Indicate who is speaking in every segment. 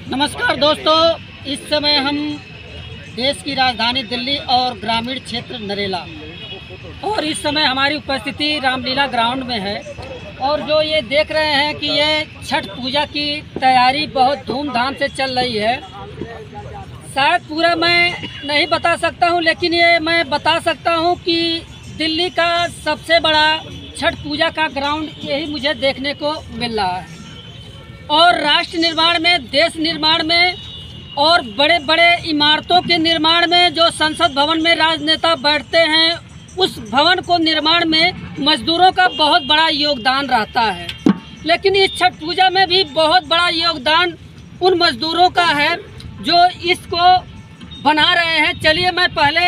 Speaker 1: नमस्कार दोस्तों, इस समय हम देश की राजधानी दिल्ली और ग्रामीण क्षेत्र नरेला और इस समय हमारी उपस्थिति रामलीला ग्राउंड में है। और जो ये देख रहे हैं कि ये छठ पूजा की तैयारी बहुत धूमधाम से चल रही है। शायद पूरा मैं नहीं बता सकता हूँ, लेकिन ये मैं बता सकता हूँ कि दिल्ली का सबसे बड़ा छठ पूजा का ग्राउंड यही मुझे देखने को मिल रहा है। और राष्ट्र निर्माण में, देश निर्माण में और बड़े बड़े इमारतों के निर्माण में जो संसद भवन में राजनेता बैठते हैं, उस भवन को निर्माण में मजदूरों का बहुत बड़ा योगदान रहता है। लेकिन इस छठ पूजा में भी बहुत बड़ा योगदान उन मजदूरों का है जो इसको बना रहे हैं। चलिए, मैं पहले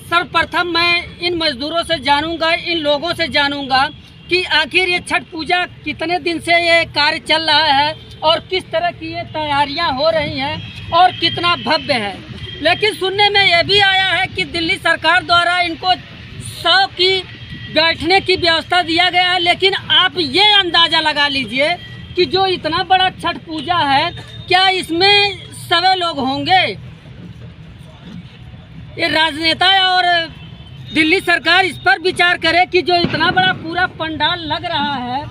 Speaker 1: सर्वप्रथम मैं इन मजदूरों से जानूंगा, इन लोगों से जानूंगा कि आखिर ये छठ पूजा कितने दिन से ये कार्य चल रहा है और किस तरह की ये तैयारियां हो रही हैं और कितना भव्य है। लेकिन सुनने में ये भी आया है कि दिल्ली सरकार द्वारा इनको 100 की बैठने की व्यवस्था दिया गया है। लेकिन आप ये अंदाज़ा लगा लीजिए कि जो इतना बड़ा छठ पूजा है, क्या इसमें 100 लोग होंगे? ये राजनेता और दिल्ली सरकार इस पर विचार करे कि जो इतना बड़ा पूरा पंडाल लग रहा है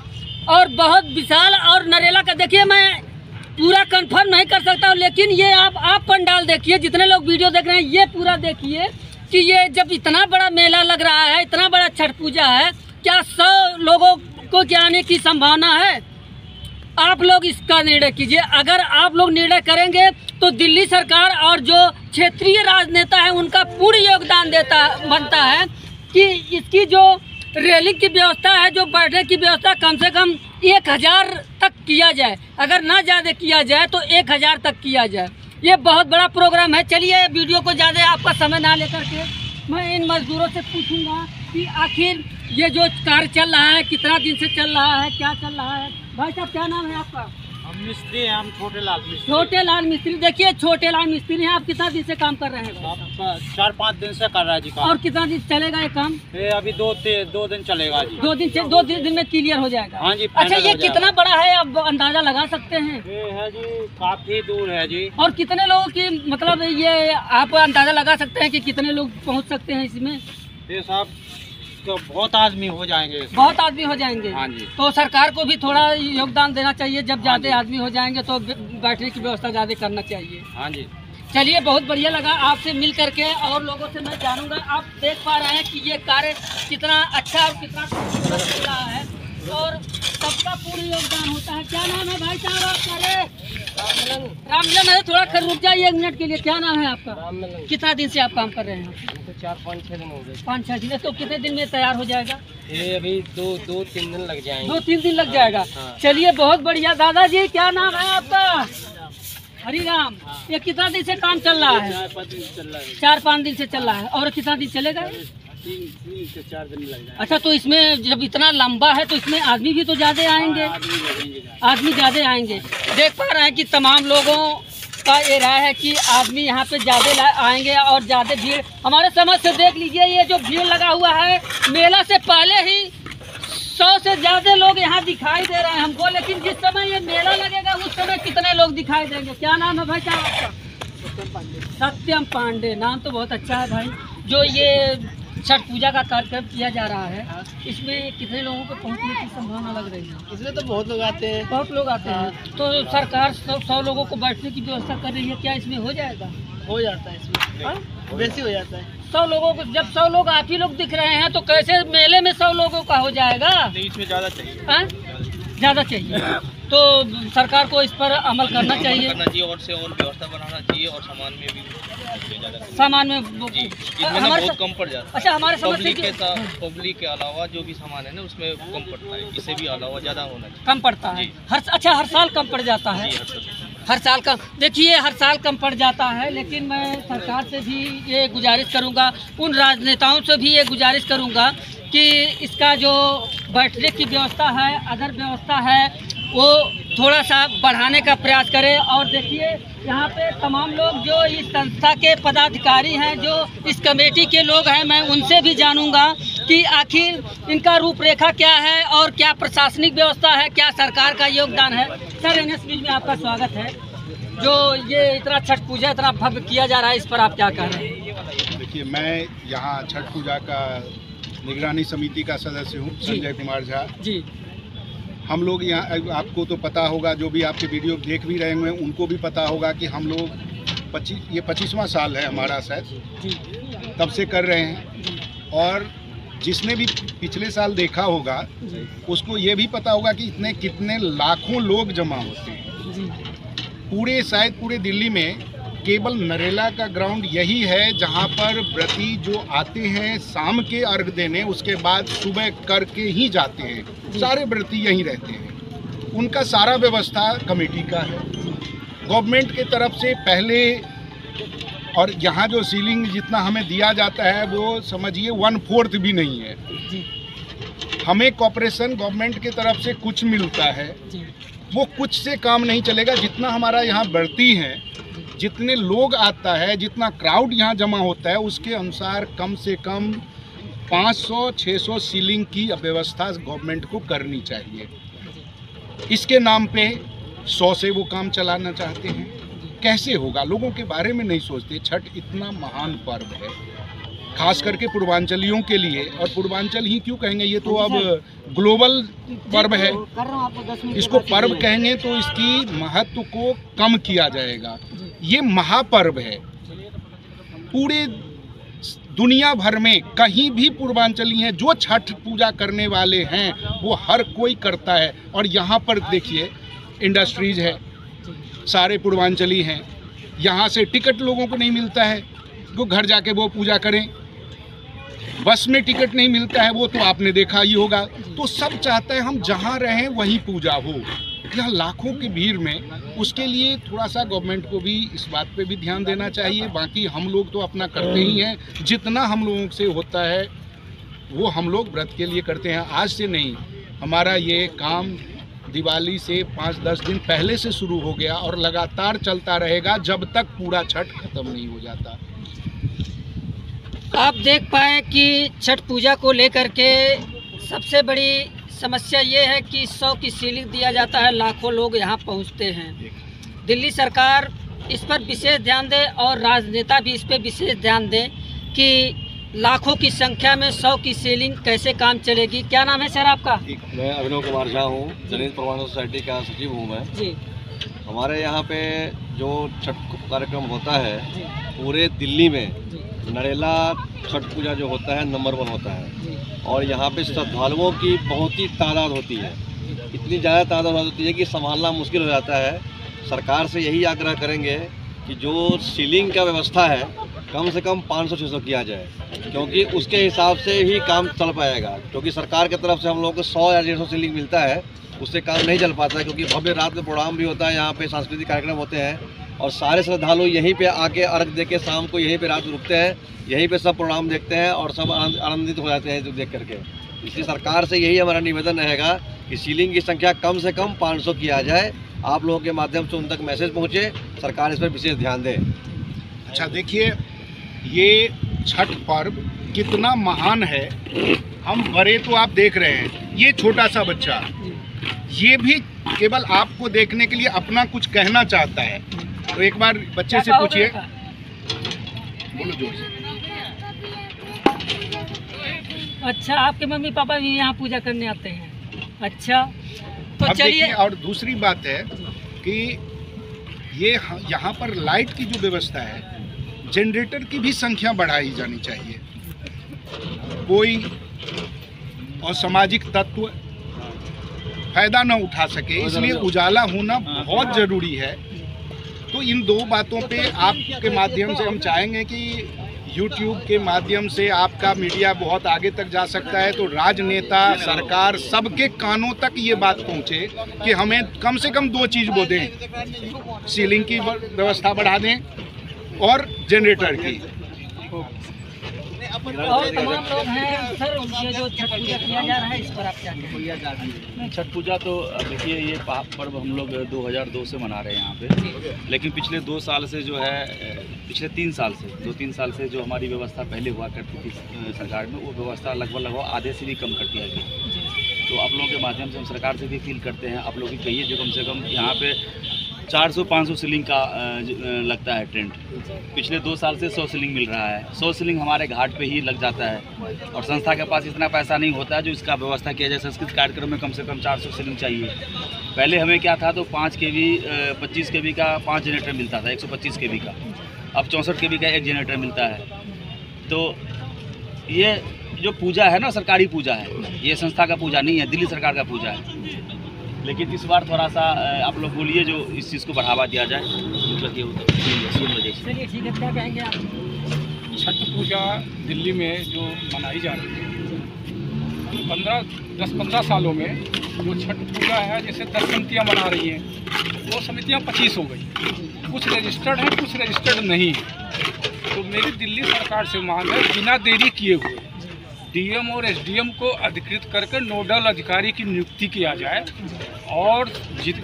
Speaker 1: और बहुत विशाल, और नरेला का देखिए, मैं पूरा कंफर्म नहीं कर सकता हूँ, लेकिन ये आप पंडाल देखिए, जितने लोग वीडियो देख रहे हैं ये पूरा देखिए कि ये जब इतना बड़ा मेला लग रहा है, इतना बड़ा छठ पूजा है, क्या 100 लोगों को आने की संभावना है? आप लोग इसका निर्णय कीजिए। अगर आप लोग निर्णय करेंगे तो दिल्ली सरकार और जो क्षेत्रीय राजनेता है उनका पूर्ण योगदान बनता है कि इसकी जो रेलिंग की व्यवस्था है, जो बैठने की व्यवस्था, कम से कम 1000 तक किया जाए। अगर ना ज़्यादा किया जाए तो 1000 तक किया जाए। ये बहुत बड़ा प्रोग्राम है। चलिए, वीडियो को ज़्यादा आपका समय ना लेकर के मैं इन मजदूरों से पूछूंगा कि आखिर ये जो कार्य चल रहा है कितना दिन से चल रहा है, क्या चल रहा है। भाई साहब, क्या नाम है आपका?
Speaker 2: हम मिस्त्री हैं, हम छोटे लाल मिस्त्री।
Speaker 1: छोटे लाल मिस्त्री। देखिए, छोटे लाल मिस्त्री हैं। आप कितना दिन से काम कर रहे हैं?
Speaker 2: आप 4-5 दिन से कर रहा है जी काम।
Speaker 1: और कितना दिन चलेगा ये काम?
Speaker 2: ये अभी 2 दिन चलेगा जी।
Speaker 1: 2 दिन में क्लियर हो जाएगा?
Speaker 2: हाँ जी।
Speaker 1: अच्छा, ये कितना बड़ा है, आप अंदाजा लगा सकते हैं?
Speaker 2: ये है जी, काफी दूर है जी।
Speaker 1: और कितने लोगों की, मतलब ये आप अंदाजा लगा सकते हैं कि कितने लोग पहुँच सकते हैं इसमें?
Speaker 2: ये साहब तो बहुत आदमी हो जाएंगे।
Speaker 1: बहुत आदमी हो जाएंगे।
Speaker 2: हाँ जी।
Speaker 1: तो सरकार को भी थोड़ा योगदान देना चाहिए। जब ज्यादा आदमी हो जाएंगे तो बैठने की व्यवस्था ज्यादा करना चाहिए।
Speaker 2: हाँ जी।
Speaker 1: चलिए, बहुत बढ़िया लगा आपसे मिल करके, और लोगों से मैं जानूंगा। आप देख पा रहे हैं कि ये कार्य कितना अच्छा और कितना खूबसूरत चल रहा है और सबका पूर्ण योगदान होता है। क्या नाम है भाई साहब आपका? रामललन है। थोड़ा खैर रुक जाइए 1 मिनट के लिए। क्या नाम है आपका? रामललन। कितना दिन से आप काम कर रहे हैं?
Speaker 2: 4-5-6 दिन हो गए।
Speaker 1: 5-6 दिन। तो कितने दिन में तैयार हो जाएगा?
Speaker 2: ये अभी 2-3 दिन लग जाएंगे।
Speaker 1: 2-3 दिन लग जाएगा।
Speaker 2: हाँ।
Speaker 1: चलिए, बहुत बढ़िया। दादाजी, क्या नाम है आपका? हरिराम। ये कितना दिन से काम चल रहा है?
Speaker 2: 4-5 दिन चल रहा है।
Speaker 1: 4-5 दिन से चल रहा है। और कितना दिन चलेगा?
Speaker 2: 3 से 4 दिन लग जाएंगे।
Speaker 1: अच्छा, तो इसमें जब इतना लंबा है तो इसमें आदमी भी तो ज्यादा आएंगे? आदमी ज्यादा आएंगे। देख पा रहे हैं कि तमाम लोगों का ये राय है कि आदमी यहाँ पे ज्यादा आएंगे और ज्यादा भीड़। हमारे समझ से देख लीजिए, ये जो भीड़ लगा हुआ है, मेला से पहले ही 100 से ज्यादा लोग यहाँ दिखाई दे रहे हैं हमको। लेकिन जिस समय ये मेला लगेगा उस समय कितने लोग दिखाई देंगे? क्या नाम है भाई साहब आपका? सत्यम पांडे। नाम तो बहुत अच्छा है भाई। जो ये छठ पूजा का कार्यक्रम किया जा रहा है, इसमें कितने लोगों को पहुंचने की संभावना लग रही है?
Speaker 2: इसमें तो बहुत लोग आते हैं।
Speaker 1: बहुत लोग आते हैं। तो सरकार 100 लोगों को बैठने की व्यवस्था कर रही है। क्या इसमें हो जाएगा?
Speaker 2: हो जाता है इसमें, वैसे हो जाता है।
Speaker 1: 100 लोगों को, जब 100 लोग आप ही लोग दिख रहे हैं तो कैसे मेले में 100 लोगों का हो जाएगा?
Speaker 2: इसमें ज़्यादा चाहिए।
Speaker 1: हाँ? ज़्यादा चाहिए। तो सरकार को इस पर अमल करना चाहिए
Speaker 2: और से और व्यवस्था बनाना चाहिए। और सामान में भी
Speaker 1: सामान में
Speaker 2: इसमें बहुत कम पड़ जाता है।
Speaker 1: अच्छा, हमारे समझ से
Speaker 2: पब्लिक के अलावा जो भी सामान है ना, उसमें कम पड़ता है। इससे भी अलावा ज़्यादा होना चाहिए।
Speaker 1: कम पड़ता है। हर साल कम पड़ जाता है। हर साल का, देखिए, हर साल कम पड़ जाता है। लेकिन मैं सरकार से भी ये गुजारिश करूंगा, उन राजनेताओं से भी ये गुजारिश करूंगा कि इसका जो बैठने की व्यवस्था है, अदर व्यवस्था है, वो थोड़ा सा बढ़ाने का प्रयास करें। और देखिए, यहाँ पे तमाम लोग जो इस संस्था के पदाधिकारी हैं, जो इस कमेटी के लोग हैं, मैं उनसे भी जानूंगा कि आखिर इनका रूपरेखा क्या है और क्या प्रशासनिक व्यवस्था है, क्या सरकार का योगदान है। सर, NS न्यूज़ में आपका स्वागत है। जो ये इतना छठ पूजा इतना भव्य किया जा रहा है, इस पर आप क्या कह रहे हैं?
Speaker 3: देखिए, मैं यहाँ छठ पूजा का निगरानी समिति का सदस्य हूँ, संजय कुमार झा
Speaker 1: जी।
Speaker 3: हम लोग यहाँ, आपको तो पता होगा, जो भी आपके वीडियो देख भी रहे होंगे उनको भी पता होगा कि हम लोग 25वां साल है हमारा शायद, तब से कर रहे हैं। और जिसने भी पिछले साल देखा होगा उसको ये भी पता होगा कि इतने कितने लाखों लोग जमा होते हैं। पूरे दिल्ली में केवल नरेला का ग्राउंड यही है जहाँ पर व्रती जो आते हैं शाम के अर्घ देने, उसके बाद सुबह करके ही जाते हैं। सारे व्रती यहीं रहते हैं, उनका सारा व्यवस्था कमेटी का है, गवर्नमेंट के तरफ से पहले। और यहाँ जो सीलिंग जितना हमें दिया जाता है वो समझिए 1/4 भी नहीं है। हमें कॉर्पोरेशन गवर्नमेंट के तरफ से कुछ मिलता है, वो कुछ से काम नहीं चलेगा। जितना हमारा यहाँ बढ़ती हैं, जितने लोग आता है, जितना क्राउड यहाँ जमा होता है, उसके अनुसार कम से कम 500-600 सीलिंग की व्यवस्था गवर्नमेंट को करनी चाहिए। इसके नाम पे 100 से वो काम चलाना चाहते हैं। कैसे होगा? लोगों के बारे में नहीं सोचते। छठ इतना महान पर्व है, खास करके पूर्वांचलियों के लिए। और पूर्वांचल ही क्यों कहेंगे, ये तो अब ग्लोबल पर्व है। इसको पर्व कहेंगे तो इसकी महत्व को कम किया जाएगा। ये महापर्व है। पूरे दुनिया भर में कहीं भी पूर्वांचली हैं जो छठ पूजा करने वाले हैं, वो हर कोई करता है। और यहाँ पर देखिए इंडस्ट्रीज है, सारे पूर्वांचली हैं। यहाँ से टिकट लोगों को नहीं मिलता है, वो घर जाके वो पूजा करें। बस में टिकट नहीं मिलता है, वो तो आपने देखा ही होगा। तो सब चाहते हैं हम जहाँ रहें वहीं पूजा हो। यहाँ लाखों की भीड़ में, उसके लिए थोड़ा सा गवर्नमेंट को भी इस बात पे भी ध्यान देना चाहिए। बाकी हम लोग तो अपना करते ही हैं, जितना हम लोगों से होता है वो हम लोग व्रत के लिए करते हैं। आज से नहीं, हमारा ये काम दिवाली से 5-10 दिन पहले से शुरू हो गया और लगातार चलता रहेगा जब तक पूरा छठ खत्म नहीं हो जाता।
Speaker 1: आप देख पाए कि छठ पूजा को लेकर के सबसे बड़ी समस्या ये है कि 100 की सीलिंग दिया जाता है, लाखों लोग यहाँ पहुँचते हैं। दिल्ली सरकार इस पर विशेष ध्यान दे और राजनेता भी इस पर विशेष ध्यान दें कि लाखों की संख्या में 100 की सीलिंग कैसे काम चलेगी। क्या नाम है सर आपका?
Speaker 4: मैं अभिनव कुमार झा हूँ, जनहित प्रबंधन सोसाइटी का सचिव हूँ मैं जी। हमारे यहाँ पे जो छठ कार्यक्रम होता है पूरे दिल्ली में नरेला छठ पूजा जो होता है नंबर 1 होता है। और यहाँ पे श्रद्धालुओं की बहुत ही तादाद होती है, इतनी ज़्यादा तादाद होती है कि संभालना मुश्किल हो जाता है। सरकार से यही आग्रह करेंगे कि जो सीलिंग का व्यवस्था है कम से कम 500-600 किया जाए, क्योंकि उसके हिसाब से ही काम चल पाएगा। क्योंकि सरकार की तरफ से हम लोग को 100 या 150 सीलिंग मिलता है, उससे काम नहीं चल पाता है। क्योंकि भव्य रात में प्रोग्राम भी होता है, यहाँ पे सांस्कृतिक कार्यक्रम होते हैं और सारे श्रद्धालु यहीं पे आके अर्घ दे के शाम को यहीं पे रात रुकते हैं, यहीं पे सब प्रोग्राम देखते हैं और सब आनंदित हो जाते हैं जो देख करके। इसलिए सरकार से यही हमारा निवेदन रहेगा कि सीलिंग की संख्या कम से कम 500 किया जाए। आप लोगों के माध्यम से उन तक मैसेज पहुँचे, सरकार इस पर विशेष ध्यान दे।
Speaker 3: अच्छा देखिए, ये छठ पर्व कितना महान है। हम बड़े तो आप देख रहे हैं, ये छोटा सा बच्चा ये भी केवल आपको देखने के लिए अपना कुछ कहना चाहता है। तो एक बार बच्चे से पूछिए, बोलो जोर से।
Speaker 1: अच्छा, आपके मम्मी पापा भी यहाँ पूजा करने आते हैं? अच्छा, तो चलिए।
Speaker 3: और दूसरी बात है कि ये यहाँ पर लाइट की जो व्यवस्था है, जनरेटर की भी संख्या बढ़ाई जानी चाहिए। कोई असामाजिक तत्व फायदा न उठा सके, इसलिए उजाला होना बहुत ज़रूरी है। तो इन 2 बातों पे आपके माध्यम से हम चाहेंगे कि YouTube के माध्यम से आपका मीडिया बहुत आगे तक जा सकता है। तो राजनेता, सरकार, सबके कानों तक ये बात पहुँचे कि हमें कम से कम 2 चीज़ वो दें, सीलिंग की व्यवस्था बढ़ा दें और जनरेटर की।
Speaker 1: और तमाम लोग हैं सर, ये जो छठ पूजा किया जा रहा है इस पर आप क्या कहेंगे?
Speaker 5: छठ पूजा तो देखिए ये पर्व हम लोग 2002 से मना रहे हैं यहाँ पे, लेकिन पिछले 2 साल से जो है, पिछले 3 साल से 2-3 साल से जो हमारी व्यवस्था पहले हुआ करती थी सरकार में, वो व्यवस्था लगभग आधे से भी कम कर दिया गया। तो आप लोगों के माध्यम से हम सरकार से भी अपील करते हैं, आप लोग भी कहिए जो कम से कम यहाँ पे 400-500 सीलिंग का लगता है टेंट। पिछले 2 साल से 100 सीलिंग मिल रहा है। 100 सीलिंग हमारे घाट पे ही लग जाता है और संस्था के पास इतना पैसा नहीं होता है जो इसका व्यवस्था किया जाए। संस्कृत कार्यक्रम में कम से कम 400 सीलिंग चाहिए। पहले हमें क्या था तो 5 kV 25 kV का 5 जनरेटर मिलता था, 125 kV का। अब 64 kV का 1 जनरेटर मिलता है। तो ये जो पूजा है ना, सरकारी पूजा है, ये संस्था का पूजा नहीं है, दिल्ली सरकार का पूजा है। लेकिन इस बार थोड़ा सा आप लोग बोलिए जो इस चीज़ को बढ़ावा दिया जाए, मतलब ये होता है।
Speaker 1: चलिए ठीक है, क्या कहेंगे आप?
Speaker 6: छठ पूजा दिल्ली में जो मनाई जा रही है, 10-15 सालों में जो छठ पूजा है, जैसे 10 समितियाँ बना रही हैं, वो समितियाँ 25 हो गई। कुछ रजिस्टर्ड हैं, कुछ रजिस्टर्ड नहीं है। तो मेरी दिल्ली सरकार से मांग है, बिना देरी किए हुए डीएम और एसडीएम को अधिकृत करके नोडल अधिकारी की नियुक्ति किया जाए और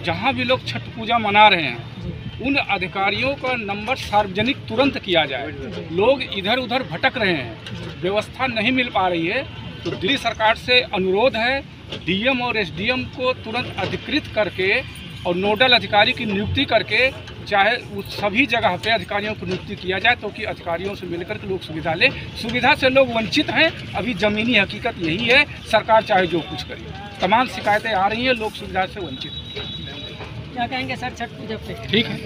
Speaker 6: जहाँ भी लोग छठ पूजा मना रहे हैं उन अधिकारियों का नंबर सार्वजनिक तुरंत किया जाए। लोग इधर उधर भटक रहे हैं, व्यवस्था नहीं मिल पा रही है। तो दिल्ली सरकार से अनुरोध है, डीएम और एसडीएम को तुरंत अधिकृत करके और नोडल अधिकारी की नियुक्ति करके चाहे उस सभी जगह पे अधिकारियों को नियुक्ति किया जाए, तो कि अधिकारियों से मिलकर के लोग सुविधा ले। सुविधा से लोग वंचित हैं, अभी ज़मीनी हकीकत यही है। सरकार चाहे जो कुछ करे, तमाम शिकायतें आ रही हैं, लोग सुविधा से वंचित हैं।
Speaker 1: क्या कहेंगे सर छठ पूजा पे?
Speaker 6: ठीक है,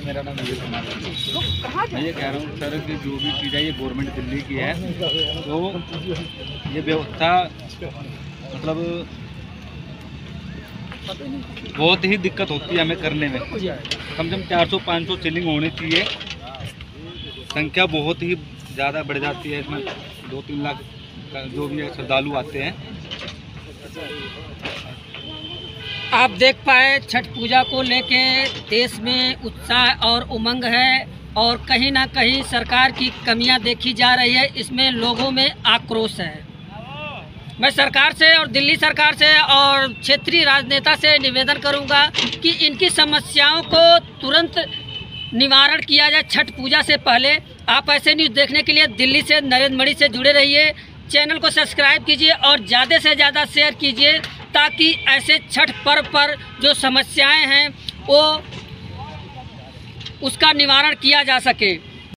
Speaker 6: मेरा नाम विजय कुमार है। मैं ये कह रहा हूँ सर कि जो भी चीज़ है ये गवर्नमेंट दिल्ली की है, तो ये व्यवस्था मतलब बहुत ही दिक्कत होती है हमें करने में। कम से कम 400-500 सीलिंग होनी चाहिए। संख्या बहुत ही ज़्यादा बढ़ जाती है, इसमें 2-3 लाख जो भी श्रद्धालु आते हैं।
Speaker 1: आप देख पाए छठ पूजा को लेके देश में उत्साह और उमंग है और कहीं ना कहीं सरकार की कमियां देखी जा रही है। इसमें लोगों में आक्रोश है। मैं सरकार से और दिल्ली सरकार से और क्षेत्रीय राजनेता से निवेदन करूंगा कि इनकी समस्याओं को तुरंत निवारण किया जाए छठ पूजा से पहले। आप ऐसे न्यूज़ देखने के लिए दिल्ली से नरेंद्र मणि से जुड़े रहिए। चैनल को सब्सक्राइब कीजिए और ज़्यादा से ज़्यादा शेयर कीजिए ताकि ऐसे छठ पर्व पर जो समस्याएं हैं वो उसका निवारण किया जा सके।